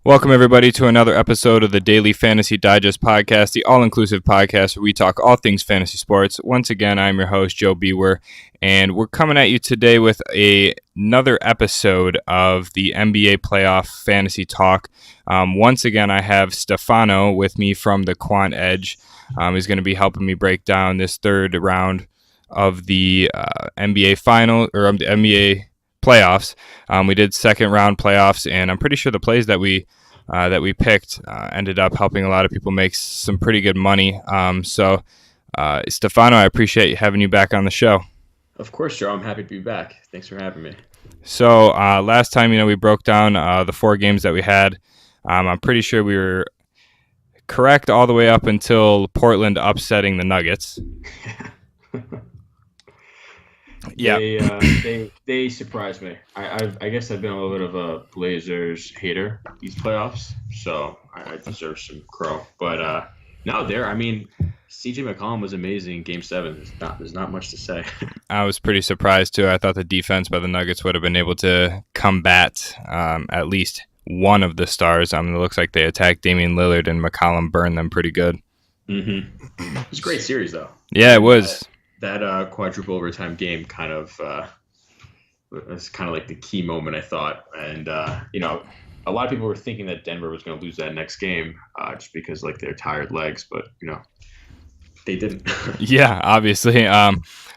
Welcome, everybody, to another episode of the Daily Fantasy Digest podcast, the all-inclusive podcast where we talk all things fantasy sports. Once again, I'm your host, Joe Bewer, and we're coming at you today with another episode of the NBA playoff fantasy talk. Once again, I have Stefano with me from the QuantEdge. He's going to be helping me break down this third round of the NBA final, or the NBA playoffs. We did second round playoffs, and I'm pretty sure the plays that we picked ended up helping a lot of people make some pretty good money. Stefano, I appreciate having you back on the show. Of course, Joe. I'm happy to be back. Thanks for having me. So last time, we broke down the four games that we had. I'm pretty sure we were correct all the way up until Portland upsetting the Nuggets. Yeah, they surprised me. I guess I've been a little bit of a Blazers hater these playoffs, so I deserve some crow. But no, CJ McCollum was amazing in Game 7. There's not much to say. I was pretty surprised too. I thought the defense by the Nuggets would have been able to combat at least one of the stars. It looks like they attacked Damian Lillard, and McCollum burned them pretty good. Mm-hmm. It was a great series, though. Yeah, it was. That quadruple overtime game was kind of like the key moment, I thought. And, a lot of people were thinking that Denver was going to lose that next game just because, they're tired legs. But, they didn't. Yeah, obviously.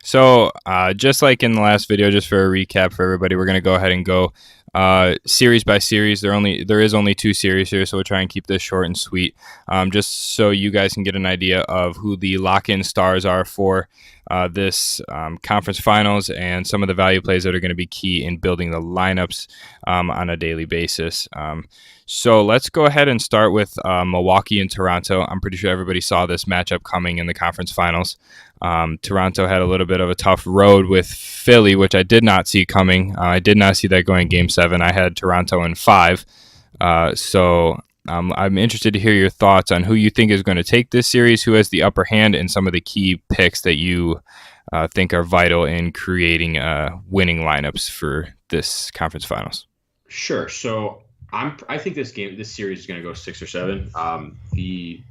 So just like in the last video, just for a recap for everybody, we're going to go ahead and go series by series. There is only two series here, so we'll try and keep this short and sweet, just so you guys can get an idea of who the lock-in stars are for this conference finals and some of the value plays that are going to be key in building the lineups on a daily basis. So let's go ahead and start with Milwaukee and Toronto. I'm pretty sure everybody saw this matchup coming in the conference finals. Toronto had a little bit of a tough road with Philly, which I did not see coming. I did not see that going Game 7. I had Toronto in 5. I'm interested to hear your thoughts on who you think is going to take this series, who has the upper hand, and some of the key picks that you think are vital in creating winning lineups for this conference finals. Sure. So I think this series is going to go 6 or 7. The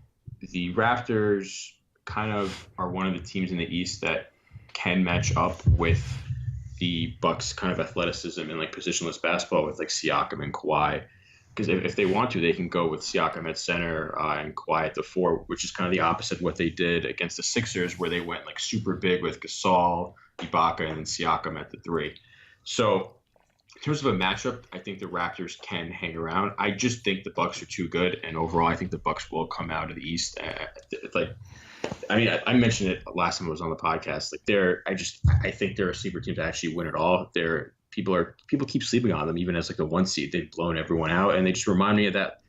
Raptors kind of are one of the teams in the East that can match up with the Bucks' kind of athleticism and positionless basketball with Siakam and Kawhi. Because if they want to, they can go with Siakam at center and Kawhi at the 4, which is kind of the opposite of what they did against the Sixers, where they went super big with Gasol, Ibaka, and Siakam at the 3. So in terms of a matchup, I think the Raptors can hang around. I just think the Bucks are too good, and overall, I think the Bucks will come out of the East. I mentioned it last time I was on the podcast. I think they're a sleeper team to actually win it all. People keep sleeping on them, even as the 1 seed. They've blown everyone out, and they just remind me of that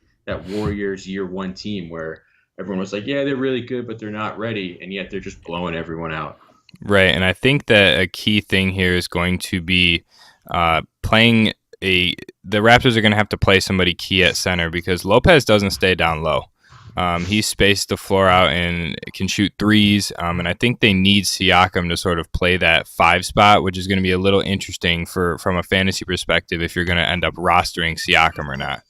Warriors year 1 team where everyone was yeah, they're really good, but they're not ready, and yet they're just blowing everyone out. Right, and I think that a key thing here is going to be the Raptors are going to have to play somebody key at center because Lopez doesn't stay down low. He spaced the floor out and can shoot threes, and I think they need Siakam to sort of play that 5 spot, which is going to be a little interesting from a fantasy perspective if you're going to end up rostering Siakam or not.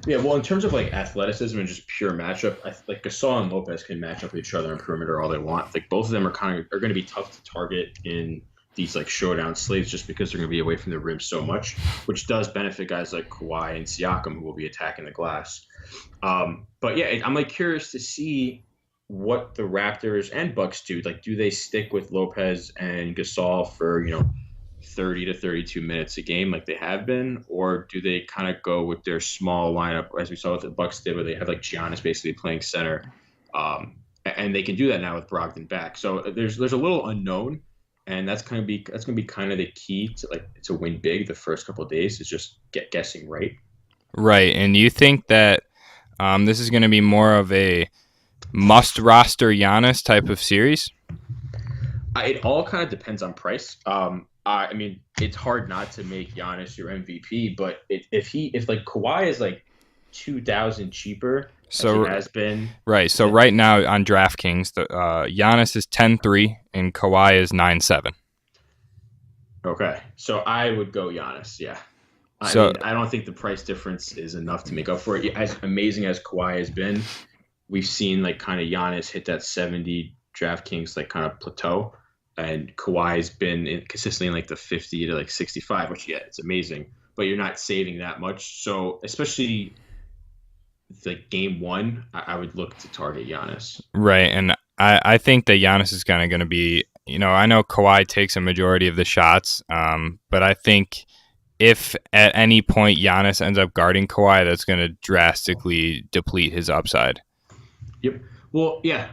Yeah, well, in terms of athleticism and just pure matchup, Gasol and Lopez can match up with each other on perimeter all they want. Both of them are going to be tough to target in these showdown slates just because they're going to be away from the rim so much, which does benefit guys like Kawhi and Siakam who will be attacking the glass. But yeah, I'm curious to see what the Raptors and Bucks do. Do they stick with Lopez and Gasol for 30 to 32 minutes a game like they have been, or do they kind of go with their small lineup as we saw what the Bucks did, where they have Giannis basically playing center, and they can do that now with Brogdon back. So there's a little unknown. And that's going to be kind of the key to win big the first couple of days is just guessing right. Right, and you think that this is going to be more of a must roster Giannis type of series? It all kind of depends on price. It's hard not to make Giannis your MVP, but if Kawhi is 2,000 cheaper, so has been right. So right now on DraftKings, the Giannis is 10-3 and Kawhi is 9-7. Okay, so I would go Giannis. Yeah, I So mean, I don't think the price difference is enough to make up for it. As amazing as Kawhi has been, we've seen like kind of Giannis hit that 70 DraftKings like kind of plateau, and Kawhi's been consistently in like the 50 to like 65, which yeah, it's amazing, but you're not saving that much. So especially like game one, I would look to target Giannis. right, and I think that Giannis is kind of going to be. I know Kawhi takes a majority of the shots, but I think if at any point Giannis ends up guarding Kawhi, that's going to drastically deplete his upside. Yep. Well, yeah.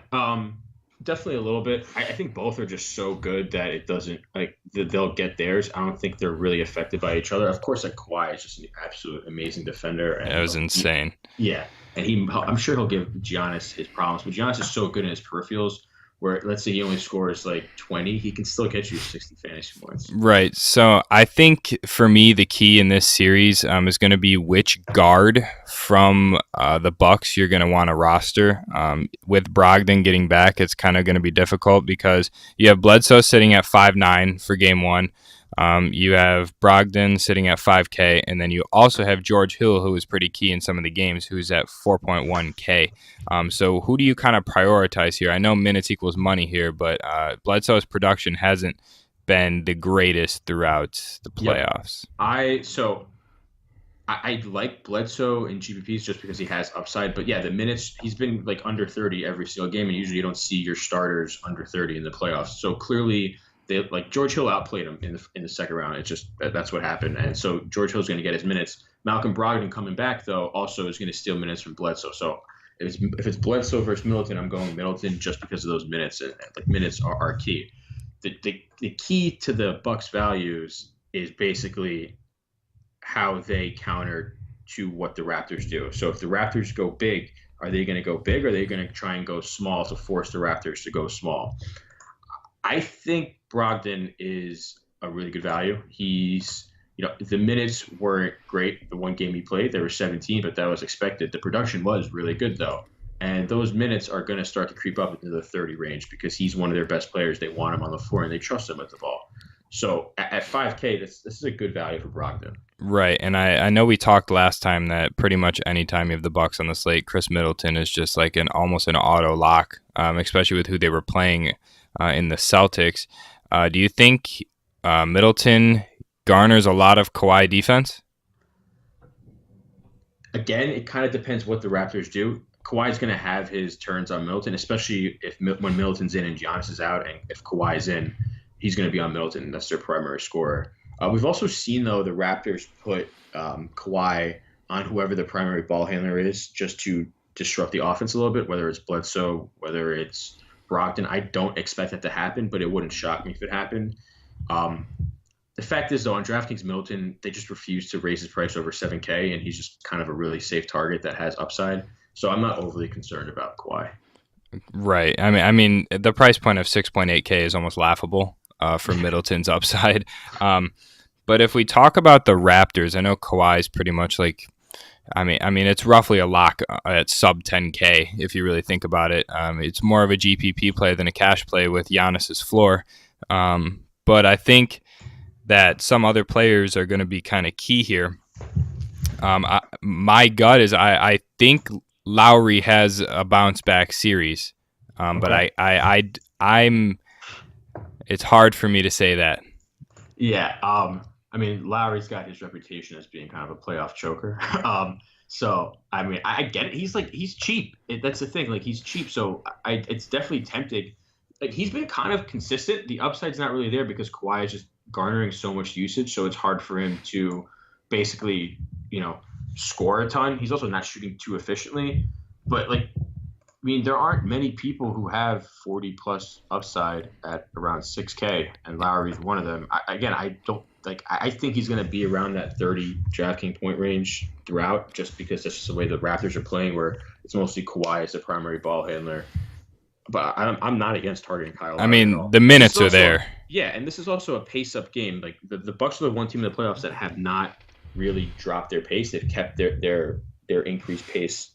Definitely a little bit. I think both are just so good that it doesn't like they'll get theirs. I don't think they're really affected by each other. Of course, like Kawhi is just an absolute amazing defender, It and was insane. yeah, and I'm sure he'll give Giannis his problems. But Giannis is so good in his peripherals. Where let's say he only scores like 20, he can still get you 60 fantasy points. Right. So I think for me, the key in this series is going to be which guard from the Bucks you're going to want to roster. With Brogdon getting back, it's kind of going to be difficult because you have Bledsoe sitting at 5'9" for game one. You have Brogdon sitting at 5K, and then you also have George Hill, who is pretty key in some of the games, who's at 4.1K. So who do you kind of prioritize here? I know minutes equals money here, but Bledsoe's production hasn't been the greatest throughout the playoffs. Yep. I like Bledsoe in GPPs just because he has upside, but yeah, the minutes he's been like under 30 every single game, and usually you don't see your starters under 30 in the playoffs. So clearly, they like George Hill outplayed him in the second round. It's just that's what happened, and so George Hill's going to get his minutes. Malcolm Brogdon coming back though also is going to steal minutes from Bledsoe. So if it's Bledsoe versus Middleton, I'm going Middleton just because of those minutes, and like minutes are key. The key to the Bucks values is basically how they counter to what the Raptors do. So if the Raptors go big, are they going to go big, or are they going to try and go small to force the Raptors to go small? I think Brogdon is a really good value. The minutes weren't great. The one game he played, there were 17, but that was expected. The production was really good, though. And those minutes are going to start to creep up into the 30 range because he's one of their best players. They want him on the floor, and they trust him with the ball. So at 5K, this is a good value for Brogdon. Right, and I know we talked last time that pretty much any time you have the Bucks on the slate, Chris Middleton is just like almost an auto lock, especially with who they were playing in the Celtics. Do you think Middleton garners a lot of Kawhi defense? Again, it kind of depends what the Raptors do. Kawhi's going to have his turns on Middleton, especially when Middleton's in and Giannis is out, and if Kawhi's in, he's going to be on Middleton. That's their primary scorer. We've also seen, though, the Raptors put Kawhi on whoever the primary ball handler is just to disrupt the offense a little bit, whether it's Bledsoe, whether it's Brogdon. I don't expect that to happen, but it wouldn't shock me if it happened. The fact is, though, on DraftKings Middleton, they just refuse to raise his price over 7K, and he's just kind of a really safe target that has upside. So I'm not overly concerned about Kawhi. Right. I mean, the price point of 6.8K is almost laughable for Middleton's upside. But if we talk about the Raptors, I know Kawhi is pretty much like, I mean, it's roughly a lock at sub 10K if you really think about it. It's more of a GPP play than a cash play with Giannis's floor. But I think that some other players are going to be kind of key here. My gut is I think Lowry has a bounce back series, but I'm. It's hard for me to say that. Yeah. I mean, Lowry's got his reputation as being kind of a playoff choker. So I mean, I get it. He's cheap. That's the thing. Like he's cheap. So it's definitely tempting. Like he's been kind of consistent. The upside's not really there because Kawhi is just garnering so much usage. So it's hard for him to basically, score a ton. He's also not shooting too efficiently. But there aren't many people who have 40 plus upside at around 6K, and Lowry's one of them. I think he's going to be around that 30 DraftKings point range throughout, just because that's just the way the Raptors are playing, where it's mostly Kawhi as the primary ball handler. But I'm not against targeting Kyle Lowry. I mean, the minutes are there. Yeah, and this is also a pace-up game. Like the Bucks are the one team in the playoffs that have not really dropped their pace. They've kept their increased pace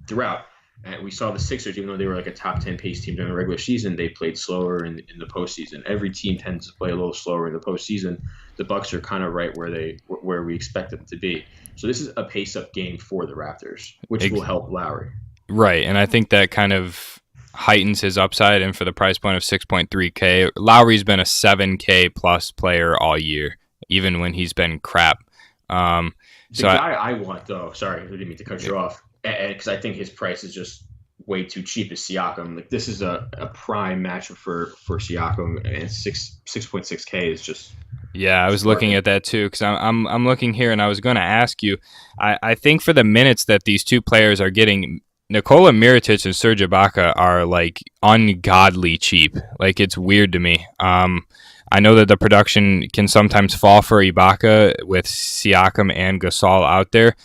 throughout. And we saw the Sixers, even though they were like a top 10 pace team during the regular season, they played slower in the postseason. Every team tends to play a little slower in the postseason. The Bucks are kind of right where we expect them to be. So this is a pace up game for the Raptors, which will help Lowry. Right, and I think that kind of heightens his upside. And for the price point of 6.3K, Lowry's been a 7K plus player all year, even when he's been crap. The guy I want, though, sorry, I didn't mean to cut you off, because I think his price is just way too cheap, is Siakam. Like this is a prime matchup for Siakam, and 6.6K is just. Yeah, I was looking at that too because I'm looking here, and I was going to ask you. I think for the minutes that these two players are getting, Nikola Mirotic and Serge Ibaka are like ungodly cheap. Like it's weird to me. I know that the production can sometimes fall for Ibaka with Siakam and Gasol out there.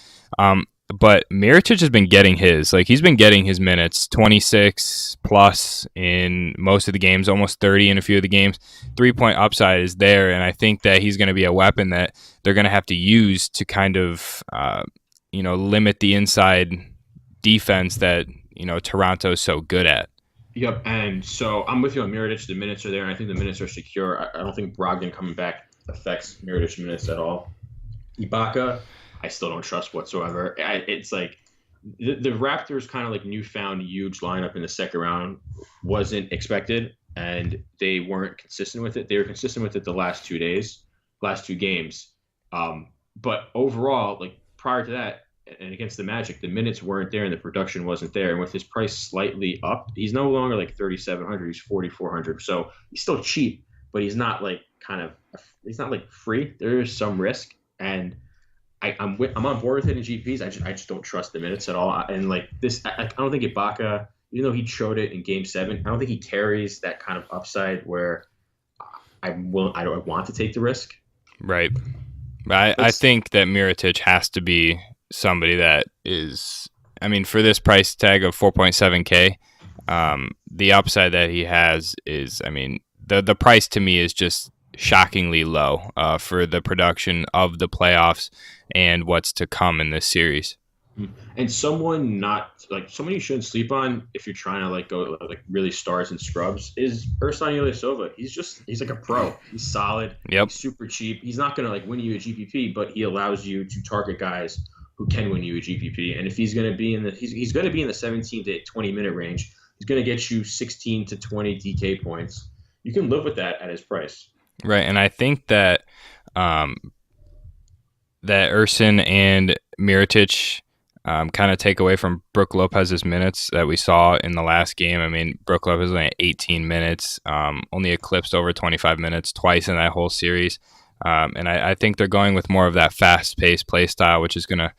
But Mirotic has been getting his. Like he's been getting his minutes, 26 plus in most of the games, almost 30 in a few of the games. 3-point upside is there, and I think that he's going to be a weapon that they're going to have to use to kind of, limit the inside defense that Toronto's so good at. Yep, and so I'm with you on Mirotic. The minutes are there, and I think the minutes are secure. I don't think Brogdon coming back affects Mirotic minutes at all. Ibaka, I still don't trust whatsoever. It's like the Raptors' kind of like newfound huge lineup in the second round wasn't expected, and they weren't consistent with it. They were consistent with it the last 2 games. But overall, like prior to that, and against the Magic, the minutes weren't there and the production wasn't there. And with his price slightly up, he's no longer like 3,700. He's 4,400. So he's still cheap, but he's not like he's not like free. There is some risk, and I'm on board with it in GPs. I just don't trust the minutes at all. And like this, I don't think Ibaka, even though he showed it in Game 7, I don't think he carries that kind of upside where I don't want to take the risk. Right. I think that Mirotic has to be somebody that is, for this price tag of 4.7K, the upside that he has is, the price to me is just shockingly low for the production of the playoffs and what's to come in this series. And someone you shouldn't sleep on if you're trying to like go like really stars and scrubs is Ersan Ilyasova. He's like a pro. He's solid. Yep. He's super cheap. He's not gonna like win you a GPP, but he allows you to target guys who can win you a GPP. And if he's gonna be he's gonna be in the 17 to 20 minute range. He's gonna get you 16 to 20 DK points. You can live with that at his price. Right, and I think that that Ersan and Mirotic kind of take away from Brook Lopez's minutes that we saw in the last game. Brook Lopez only had 18 minutes, only eclipsed over 25 minutes twice in that whole series. And I think they're going with more of that fast-paced play style, which is going to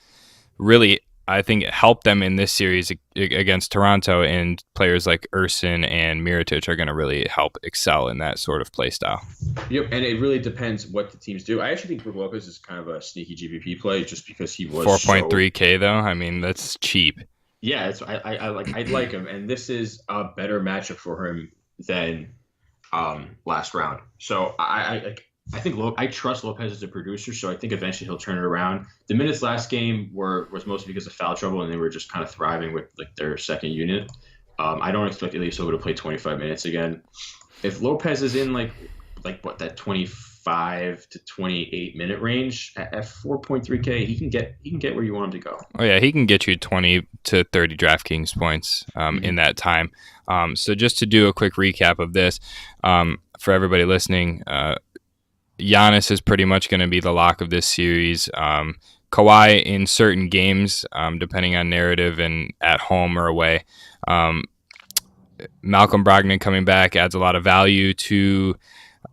really, I think, help them in this series against Toronto, and players like Ersan and Mirotic are going to really help excel in that sort of play style. Yep, and it really depends what the teams do. I actually think Brook Lopez is kind of a sneaky GPP play just because he was 4.3K though. That's cheap. Yeah, I like him, and this is a better matchup for him than last round. So I think I trust Lopez as a producer, so I think eventually he'll turn it around. The minutes last game was mostly because of foul trouble, and they were just kind of thriving with like their second unit. I don't expect Ilyasova to play 25 minutes again. If Lopez is in like that 25 to 28 minute range at 4.3K, he can get where you want him to go. Oh yeah, he can get you 20 to 30 DraftKings points in that time. So just to do a quick recap of this for everybody listening. Giannis is pretty much going to be the lock of this series. Kawhi in certain games, depending on narrative and at home or away. Malcolm Brogdon coming back adds a lot of value to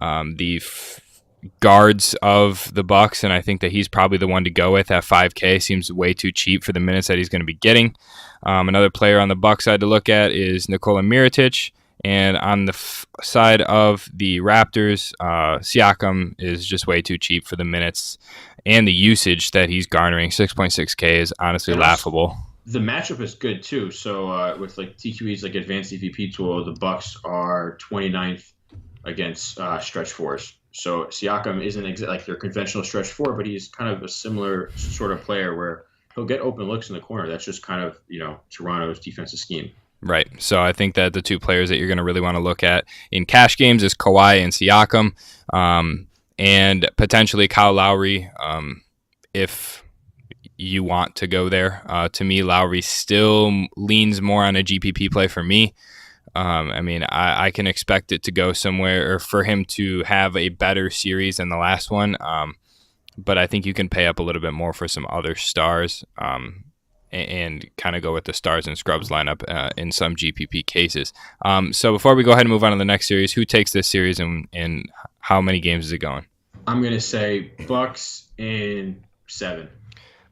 the guards of the Bucks, and I think that he's probably the one to go with at 5K. Seems way too cheap for the minutes that he's going to be getting. Another player on the Bucks side to look at is Nikola Mirotic. And on the side of the Raptors, Siakam is just way too cheap for the minutes and the usage that he's garnering. 6.6K is honestly laughable. The matchup is good too. So with like TQE's like advanced EVP tool, the Bucks are 29th against stretch fours. So Siakam isn't like their conventional stretch four, but he's kind of a similar sort of player where he'll get open looks in the corner. That's just kind of Toronto's defensive scheme. Right. So I think that the two players that you're going to really want to look at in cash games is Kawhi and Siakam, and potentially Kyle Lowry, if you want to go there. To me, Lowry still leans more on a GPP play for me. I mean, I can expect it to go somewhere, or for him to have a better series than the last one. But I think you can pay up a little bit more for some other stars, and kind of go with the stars and scrubs lineup in some GPP cases. So before we go ahead and move on to the next series, who takes this series, and how many games is it going? I'm going to say Bucks in 7.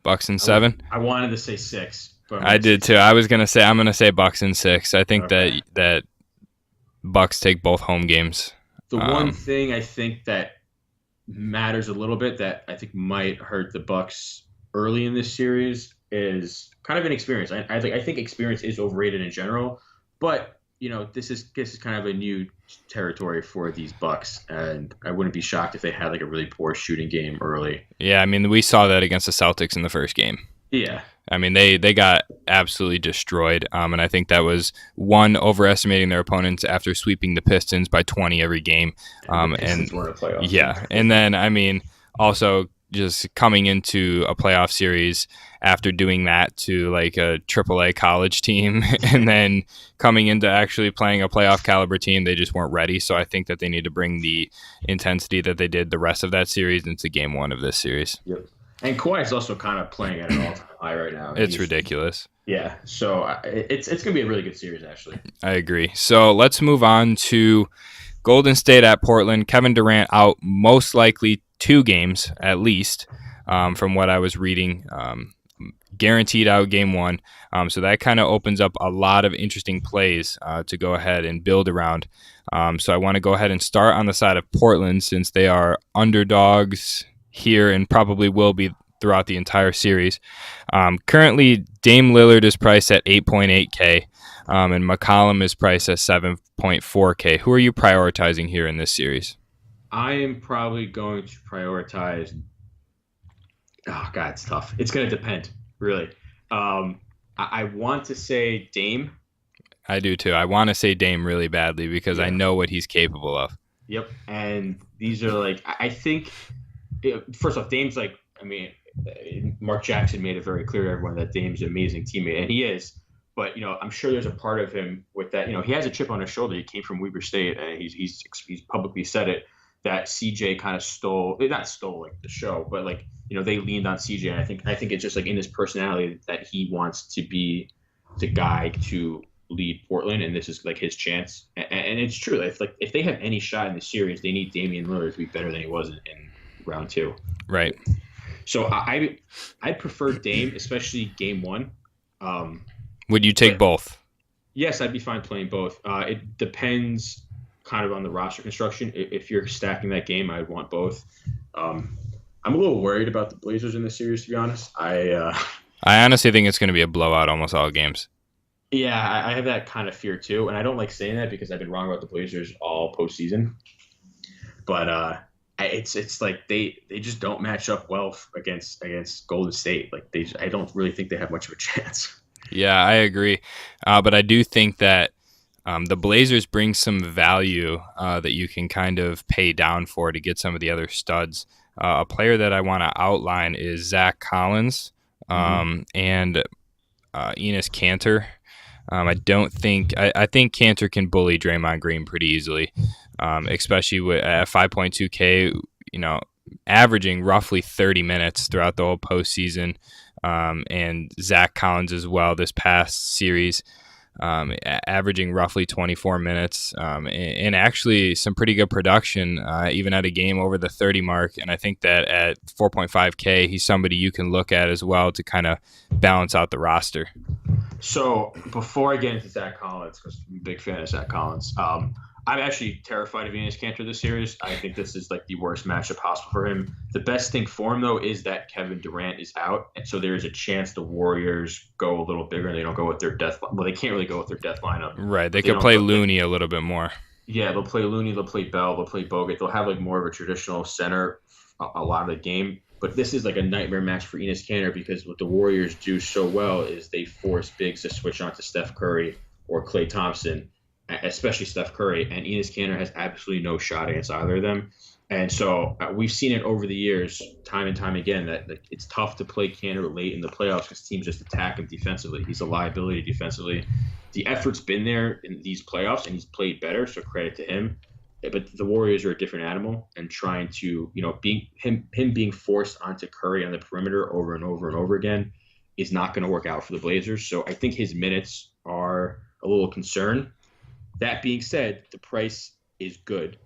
Bucks in 7? I wanted to say 6. But I did too. I'm going to say Bucks in 6. I think that Bucks take both home games. The one thing I think that matters a little bit that I think might hurt the Bucks early in this series is kind of inexperience. I think experience is overrated in general, but this is kind of a new territory for these Bucks, and I wouldn't be shocked if they had like a really poor shooting game early. Yeah, I mean, we saw that against the Celtics in the first game. Yeah. I mean, they got absolutely destroyed, and I think that was one, overestimating their opponents after sweeping the Pistons by 20 every game. And the Pistons weren't a playoff. Yeah, and then, I mean, also just coming into a playoff series after doing that to like a AAA college team, and then coming into actually playing a playoff caliber team, they just weren't ready. So I think that they need to bring the intensity that they did the rest of that series into game 1 of this series. Yep. And Kawhi is also kind of playing at an all-time high right now. It's ridiculous. Yeah, so it's going to be a really good series, actually. I agree. So let's move on to Golden State at Portland. Kevin Durant out most likely 2 games at least, from what I was reading. Guaranteed out game 1. So that kind of opens up a lot of interesting plays to go ahead and build around. So I want to go ahead and start on the side of Portland, since they are underdogs here and probably will be throughout the entire series. Currently, Dame Lillard is priced at 8.8K, and McCollum is priced at 7.4K. Who are you prioritizing here in this series? I am probably going to prioritize. Oh God, it's tough. It's going to depend, really. I want to say Dame. I do too. I want to say Dame really badly because I know what he's capable of. Yep, and these are like, I think. First off, Dame's like, I mean, Mark Jackson made it very clear to everyone that Dame's an amazing teammate, and he is. But I'm sure there's a part of him with that. He has a chip on his shoulder. He came from Weber State, and he's publicly said it that CJ kind of not stole like the show, but like they leaned on CJ. And I think it's just like in his personality that he wants to be the guy to lead Portland, and this is like his chance. And it's true. If they have any shot in the series, they need Damian Lillard to be better than he was in round 2. Right. So I prefer Dame, especially game 1. Would you take both? Yes, I'd be fine playing both. It depends kind of on the roster construction. If you're stacking that game, I'd want both. I'm a little worried about the Blazers in this series, to be honest. I honestly think it's going to be a blowout almost all games. Yeah, I have that kind of fear too, and I don't like saying that because I've been wrong about the Blazers all postseason. But it's like they just don't match up well against Golden State. Like I don't really think they have much of a chance. Yeah, I agree. But I do think that the Blazers bring some value that you can kind of pay down for to get some of the other studs. A player that I want to outline is Zach Collins and Enes Kanter. I think Kanter can bully Draymond Green pretty easily, especially at 5.2K, averaging roughly 30 minutes throughout the whole postseason. And Zach Collins as well this past series, averaging roughly 24 minutes, and actually some pretty good production, even at a game over the 30 mark. And I think that at 4.5K, he's somebody you can look at as well to kind of balance out the roster. So before I get into Zach Collins, because I'm a big fan of Zach Collins, I'm actually terrified of Enes Kanter this series. I think this is like the worst matchup possible for him. The best thing for him, though, is that Kevin Durant is out, and so there is a chance the Warriors go a little bigger and they don't go with their death. Well, they can't really go with their death lineup. Right, they could play Looney a little bit more. Yeah, they'll play Looney, they'll play Bell, they'll play Bogut. They'll have like more of a traditional center a lot of the game. But this is like a nightmare match for Enes Kanter because what the Warriors do so well is they force bigs to switch on to Steph Curry or Klay Thompson, especially Steph Curry. And Enes Kanter has absolutely no shot against either of them. And so we've seen it over the years, time and time again, that it's tough to play Kanter late in the playoffs because teams just attack him defensively. He's a liability defensively. The effort's been there in these playoffs, and he's played better, so credit to him. But the Warriors are a different animal, and trying to, him being forced onto Curry on the perimeter over and over and over again is not going to work out for the Blazers. So I think his minutes are a little concern. That being said, the price is good.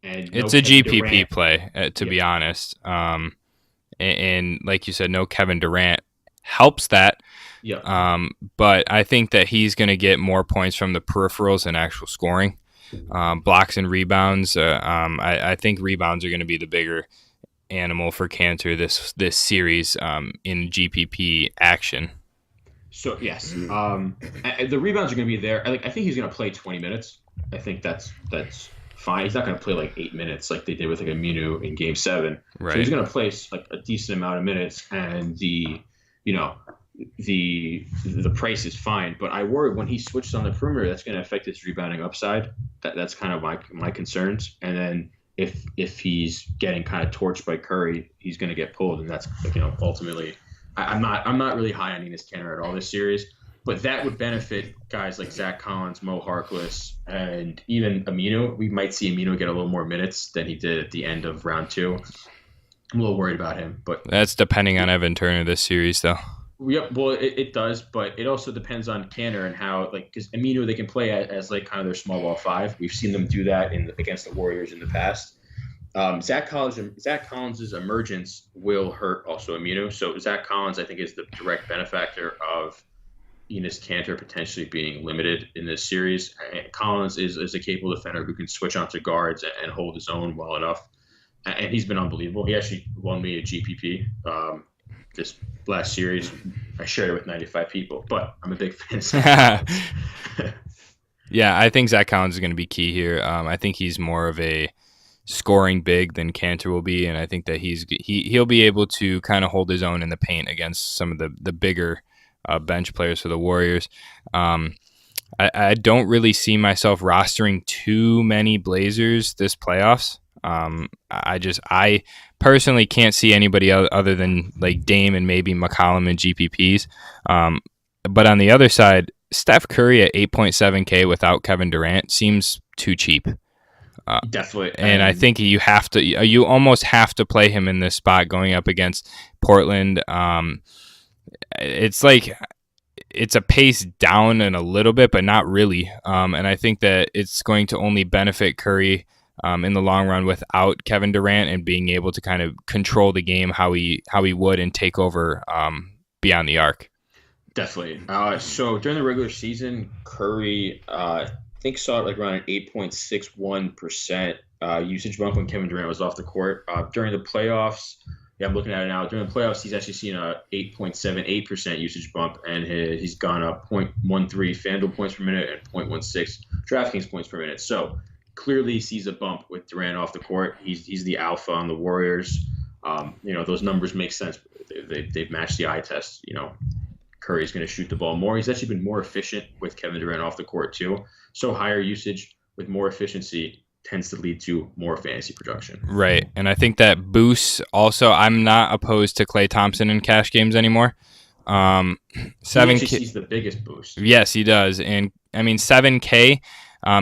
And it's a GPP play, to be honest. And like you said, no Kevin Durant helps that. Yeah. But I think that he's going to get more points from the peripherals than actual scoring. Blocks and rebounds. I think rebounds are going to be the bigger animal for Kanter this series in GPP action. So yes, the rebounds are going to be there. I think he's going to play 20 minutes. I think that's fine. He's not going to play like 8 minutes like they did with like Aminu in Game 7. Right. So he's going to play like a decent amount of minutes, and the price is fine. But I worry when he switches on the perimeter, that's going to affect his rebounding upside. That's kind of my concerns. And then if he's getting kind of torched by Curry, he's going to get pulled, and that's ultimately. I'm not really high on Enes Kanter at all this series, but that would benefit guys like Zach Collins, Mo Harkless, and even Aminu. We might see Aminu get a little more minutes than he did at the end of round 2. I'm a little worried about him, but that's depending on Evan Turner this series, though. Yep, well, it does, but it also depends on Kanter and how, because Aminu, they can play as like kind of their small ball 5. We've seen them do that against the Warriors in the past. Zach Collins' emergence will hurt also Aminu. So Zach Collins, I think, is the direct benefactor of Enes Kanter potentially being limited in this series. And Collins is a capable defender who can switch onto guards and hold his own well enough. And he's been unbelievable. He actually won me a GPP this last series. I shared it with 95 people, but I'm a big fan. Yeah, I think Zach Collins is going to be key here. I think he's more of a scoring big than Kanter will be, and I think that he'll be able to kind of hold his own in the paint against some of the bigger bench players for the Warriors. I don't really see myself rostering too many Blazers this playoffs. I personally can't see anybody other than like Dame and maybe McCollum and GPPs. But on the other side, Steph Curry at 8.7K without Kevin Durant seems too cheap. Definitely. And I think you almost have to play him in this spot going up against Portland. It's like it's a pace down in a little bit, but not really. And I think that it's going to only benefit Curry in the long run without Kevin Durant and being able to kind of control the game how he would and take over beyond the arc. Definitely. So during the regular season, Curry I think saw it like around an 8.61% usage bump when Kevin Durant was off the court. During the playoffs, I'm looking at it now. During the playoffs, he's actually seen a 8.78% usage bump, and he's gone up 0.13 FanDuel points per minute and 0.16 DraftKings points per minute. So clearly sees a bump with Durant off the court. He's the alpha on the Warriors. Those numbers make sense. They've matched the eye test. Curry's going to shoot the ball more. He's actually been more efficient with Kevin Durant off the court too. So higher usage with more efficiency tends to lead to more fantasy production. Right. And I think that boosts also. I'm not opposed to Klay Thompson in cash games anymore. 7K. He sees the biggest boost. Yes, he does. And I mean, 7K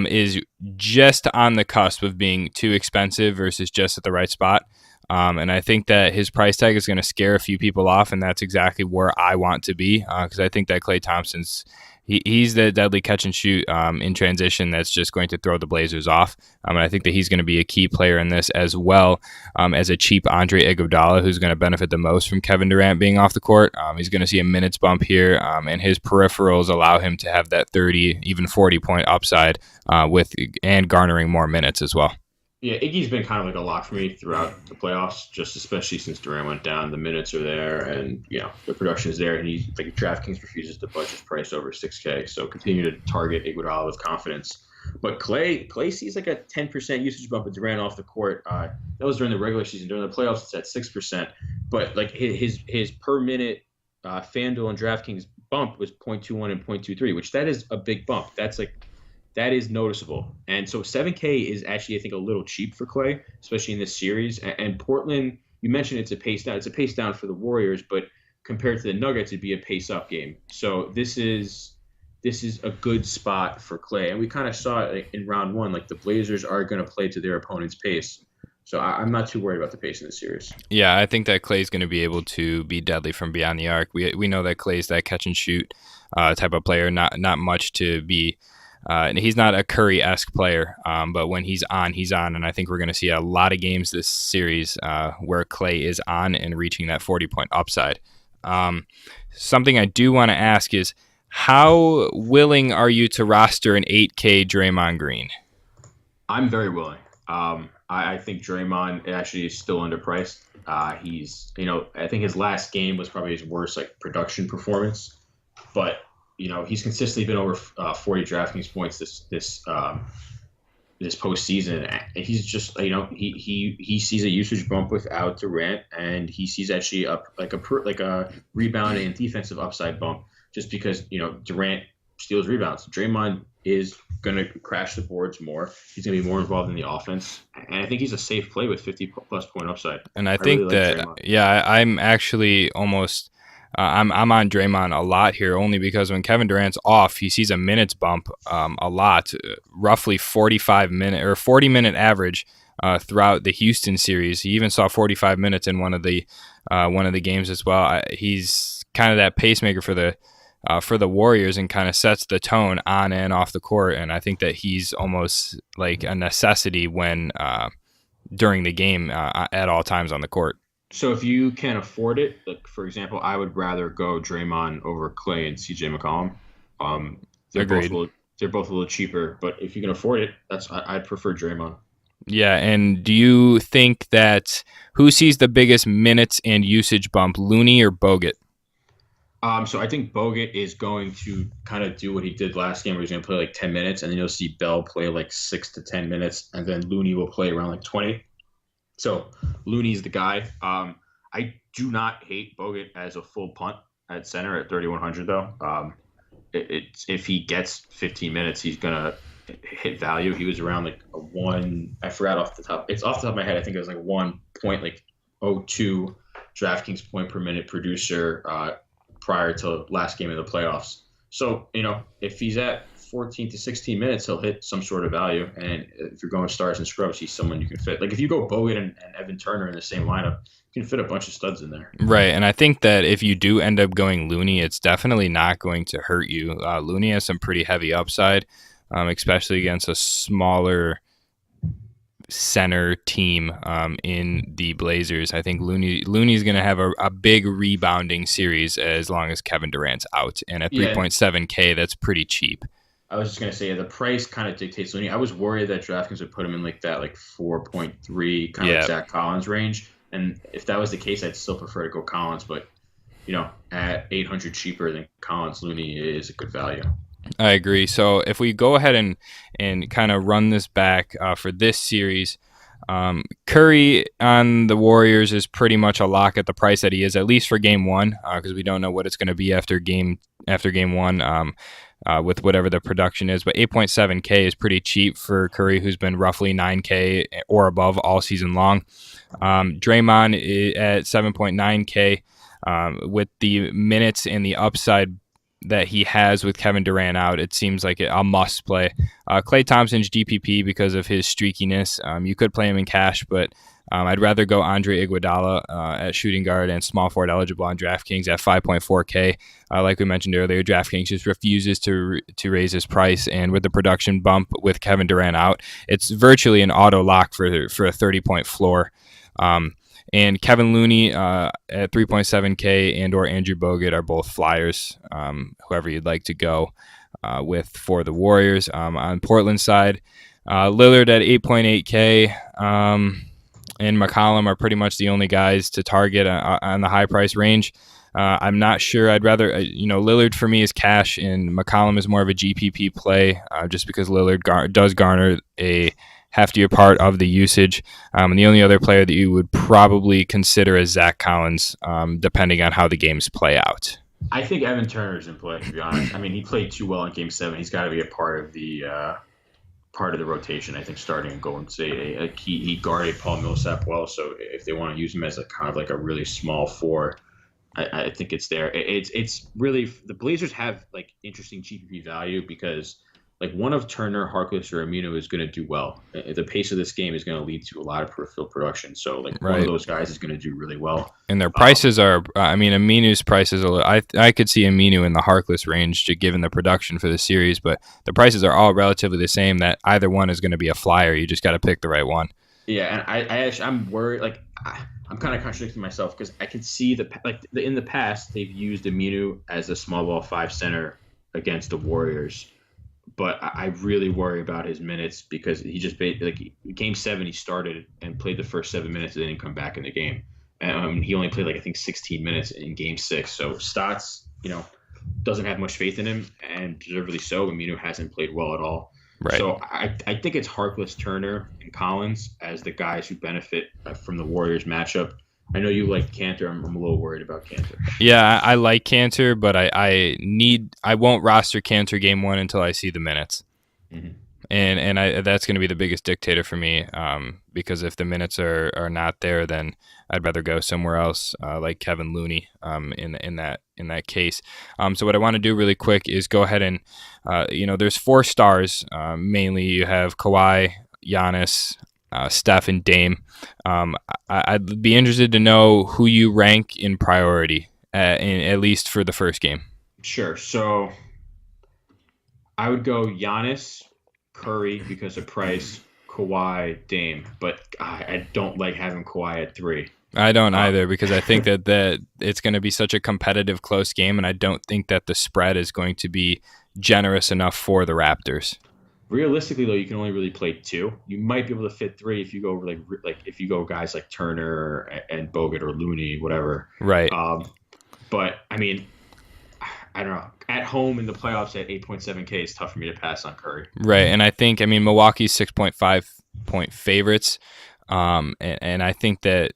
is just on the cusp of being too expensive versus just at the right spot. And I think that his price tag is going to scare a few people off, and that's exactly where I want to be because I think that Klay Thompson's he's the deadly catch and shoot in transition that's just going to throw the Blazers off. And I think that he's going to be a key player in this as well as a cheap Andre Iguodala who's going to benefit the most from Kevin Durant being off the court. He's going to see a minutes bump here, and his peripherals allow him to have that 30, even 40-point upside and garnering more minutes as well. Yeah, Iggy's been kind of like a lock for me throughout the playoffs, just especially since Durant went down. The minutes are there, and the production is there. And he DraftKings refuses to budge his price over 6K, so continue to target Iguodala with confidence. But Clay sees like a 10% usage bump with Durant off the court. That was during the regular season. During the playoffs, it's at 6%. But like his per minute FanDuel and DraftKings bump was 0.21 and 0.23, which that is a big bump. That is noticeable. And so 7K is actually, I think, a little cheap for Clay, especially in this series. And Portland, you mentioned it's a pace down. It's a pace down for the Warriors, but compared to the Nuggets, it'd be a pace up game. So this is a good spot for Clay. And we kind of saw it in round one, like the Blazers are going to play to their opponent's pace. So I'm not too worried about the pace in this series. Yeah, I think that Clay's going to be able to be deadly from beyond the arc. We know that Clay's that catch and shoot type of player, not much to be. He's not a Curry-esque player, but when he's on, and I think we're going to see a lot of games this series where Clay is on and reaching that 40-point upside. Something I do want to ask is, how willing are you to roster an 8K Draymond Green? I'm very willing. I think Draymond actually is still underpriced. I think his last game was probably his worst like production performance, but he's consistently been over 40 DraftKings points this postseason. And he's just he sees a usage bump without Durant, and he sees actually a rebound and defensive upside bump just because Durant steals rebounds. Draymond is going to crash the boards more. He's going to be more involved in the offense, and I think he's a safe play with 50+ point upside. And I think really that I'm actually almost. I'm on Draymond a lot here only because when Kevin Durant's off, he sees a minutes bump a lot, roughly 40-minute average throughout the Houston series. He even saw 45 minutes in one of the games as well. He's kind of that pacemaker for the Warriors and kind of sets the tone on and off the court. And I think that he's almost like a necessity when during the game at all times on the court. So if you can afford it, like for example, I would rather go Draymond over Clay and CJ McCollum. Agreed. They're both a little cheaper, but if you can afford it, I'd prefer Draymond. Yeah, and do you think that who sees the biggest minutes and usage bump, Looney or Bogut? So I think Bogut is going to kind of do what he did last game, where he's going to play like 10 minutes, and then you'll see Bell play like 6 to 10 minutes, and then Looney will play around like 20. So Looney's the guy. I do not hate Bogut as a full punt at center at 3,100 though. If he gets 15 minutes, he's gonna hit value. He was around like a one. I forgot off the top. It's off the top of my head. I think it was like 1.02 DraftKings point per minute producer prior to last game of the playoffs. So if he's at 14 to 16 minutes, he'll hit some sort of value. And if you're going stars and scrubs, he's someone you can fit. Like if you go Bogut and Evan Turner in the same lineup, you can fit a bunch of studs in there. Right. And I think that if you do end up going Looney, it's definitely not going to hurt you. Looney has some pretty heavy upside, especially against a smaller center team in the Blazers. I think Looney's going to have a big rebounding series as long as Kevin Durant's out. And at 3.7K, that's pretty cheap. I was just going to say the price kind of dictates Looney. I was worried that DraftKings would put him in like that 4.3 kind of like Zach Collins range. And if that was the case, I'd still prefer to go Collins. But, at 800 cheaper than Collins, Looney is a good value. I agree. So if we go ahead and kind of run this back for this series, Curry on the Warriors is pretty much a lock at the price that he is, at least for game one, because we don't know what it's going to be after game one. With whatever the production is, but 8.7K is pretty cheap for Curry, who's been roughly 9K or above all season long. Draymond is at 7.9K with the minutes and the upside that he has with Kevin Durant out. It seems like a must play. Klay Thompson's GPP because of his streakiness. You could play him in cash, but I'd rather go Andre Iguodala at shooting guard and small forward eligible on DraftKings at 5.4K. Like we mentioned earlier, DraftKings just refuses to raise his price, and with the production bump with Kevin Durant out, it's virtually an auto lock for a 30-point floor. And Kevin Looney at 3.7K and or Andrew Bogut are both flyers, whoever you'd like to go with for the Warriors. On Portland side, Lillard at 8.8K and McCollum are pretty much the only guys to target on the high price range. I'm not sure. I'd rather, Lillard for me is cash, and McCollum is more of a GPP play, just because Lillard does garner a heftier part of the usage. And the only other player that you would probably consider is Zach Collins, depending on how the games play out. I think Evan Turner's in play, to be honest. I mean, he played too well in Game 7. He's got to be a part of the rotation. I think starting and going say he guarded Paul Millsap well. So if they want to use him as a kind of like a really small four, I think it's there. It's really the Blazers have like interesting GPP value because like one of Turner, Harkless, or Aminu is going to do well. The pace of this game is going to lead to a lot of peripheral production. So like one of those guys is going to do really well. And their prices are, Aminu's prices are. I could see Aminu in the Harkless range, given the production for the series, but the prices are all relatively the same. That either one is going to be a flyer. You just got to pick the right one. Yeah, and I'm worried. Like I'm kind of contradicting myself because I can see in the past they've used Aminu as a small ball 5 center against the Warriors. But I really worry about his minutes because he just Game 7 he started and played the first 7 minutes and didn't come back in the game. And he only played I think 16 minutes in Game 6. So Stotts, doesn't have much faith in him, and deservedly so. Aminu hasn't played well at all. Right. So I think it's Harkless, Turner, and Collins as the guys who benefit from the Warriors matchup. I know you like Cantor. I'm a little worried about Cantor. Yeah, I like Cantor, but I won't roster Cantor Game 1 until I see the minutes. Mm-hmm. And that's going to be the biggest dictator for me, because if the minutes are not there, then I'd rather go somewhere else, like Kevin Looney, in that case. So what I want to do really quick is go ahead and there's 4 stars. Mainly you have Kawhi, Giannis, Steph, and Dame. I'd be interested to know who you rank in priority, at least for the first game. Sure. So I would go Giannis, Curry because of price, Kawhi, Dame. But I don't like having Kawhi at 3. I don't either, because I think that it's going to be such a competitive, close game, and I don't think that the spread is going to be generous enough for the Raptors. Realistically, though, you can only really play 2. You might be able to fit 3 if you go over if you go guys like Turner and Bogut or Looney, whatever. Right. But I mean, I don't know. At home in the playoffs at 8.7K, it's tough for me to pass on Curry. Right, and I think Milwaukee's 6.5 point favorites, and I think that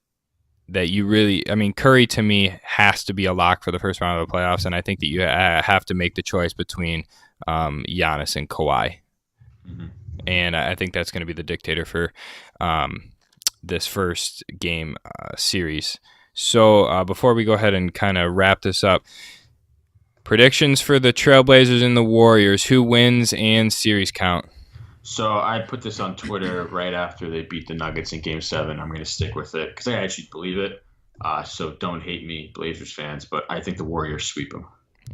you really, Curry to me has to be a lock for the first round of the playoffs, and I think that you have to make the choice between Giannis and Kawhi. Mm-hmm. And I think that's going to be the dictator for this first game series. So before we go ahead and kind of wrap this up, predictions for the Trailblazers and the Warriors. Who wins and series count? So I put this on Twitter right after they beat the Nuggets in Game 7. I'm going to stick with it because I actually believe it. So don't hate me, Blazers fans, but I think the Warriors sweep them.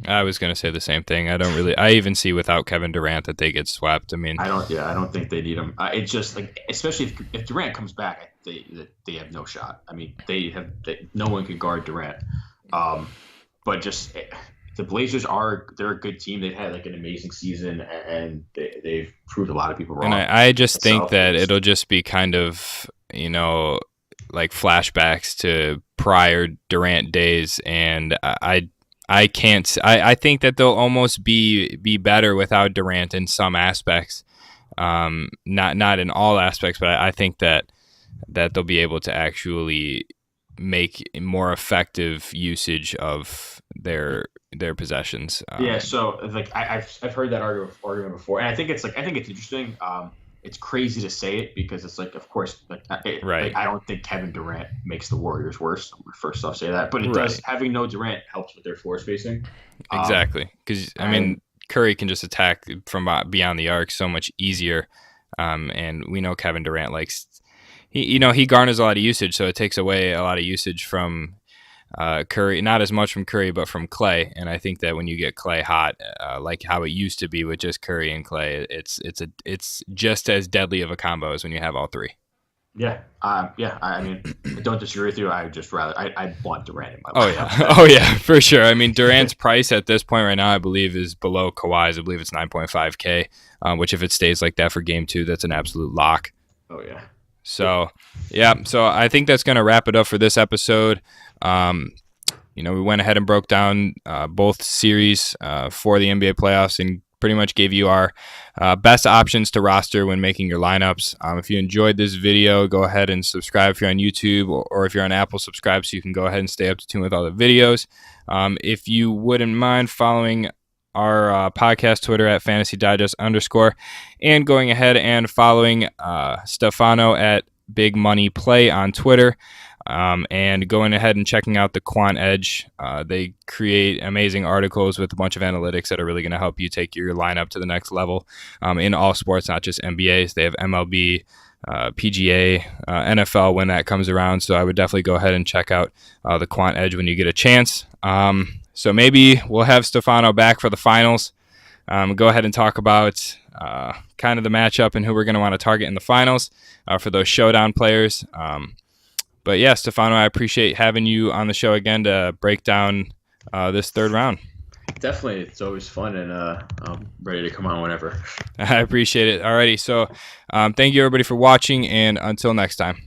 I was going to say the same thing. I even see without Kevin Durant that they get swept. I don't think they need him. It's just especially if Durant comes back, they have no shot. No one can guard Durant. But just the Blazers they're a good team. They've had an amazing season, and they've proved a lot of people wrong. And I just think that it'll just be kind of, like flashbacks to prior Durant days, and I think that they'll almost be better without Durant in some aspects, not in all aspects, but I think that they'll be able to actually make more effective usage of their possessions. So I've heard that argument before, and I think it's interesting. It's crazy to say it because it's of course, right. I don't think Kevin Durant makes the Warriors worse. First off, say that, but it does. Having no Durant helps with their floor spacing. Exactly, because Curry can just attack from beyond the arc so much easier, and we know Kevin Durant likes. He garners a lot of usage, so it takes away a lot of usage from Curry, not as much from Curry, but from Clay. And I think that when you get Clay hot, like how it used to be with just Curry and Clay, it's just as deadly of a combo as when you have all 3. Yeah. I don't disagree with you. I want Durant in my life. Oh yeah, for sure. Durant's price at this point right now, I believe, is below Kawhi's. I believe it's 9.5K, which if it stays like that for Game 2, that's an absolute lock. Oh yeah. So, yeah. So I think that's going to wrap it up for this episode. we went ahead and broke down both series for the NBA playoffs and pretty much gave you our best options to roster when making your lineups. If you enjoyed this video, go ahead and subscribe if you're on YouTube, or if you're on Apple, subscribe so you can go ahead and stay up to tune with all the videos. If you wouldn't mind following our podcast Twitter at Fantasy Digest _ and going ahead and following Stefano at Big Money Play on Twitter. And going ahead and checking out the QuantEdge. They create amazing articles with a bunch of analytics that are really going to help you take your lineup to the next level in all sports, not just NBA. They have MLB, PGA, NFL when that comes around. So I would definitely go ahead and check out the QuantEdge when you get a chance. So maybe we'll have Stefano back for the finals. Go ahead and talk about kind of the matchup and who we're going to want to target in the finals for those showdown players. But yeah, Stefano, I appreciate having you on the show again to break down this third round. Definitely. It's always fun, and I'm ready to come on whenever. I appreciate it. Alrighty, so thank you everybody for watching, and until next time.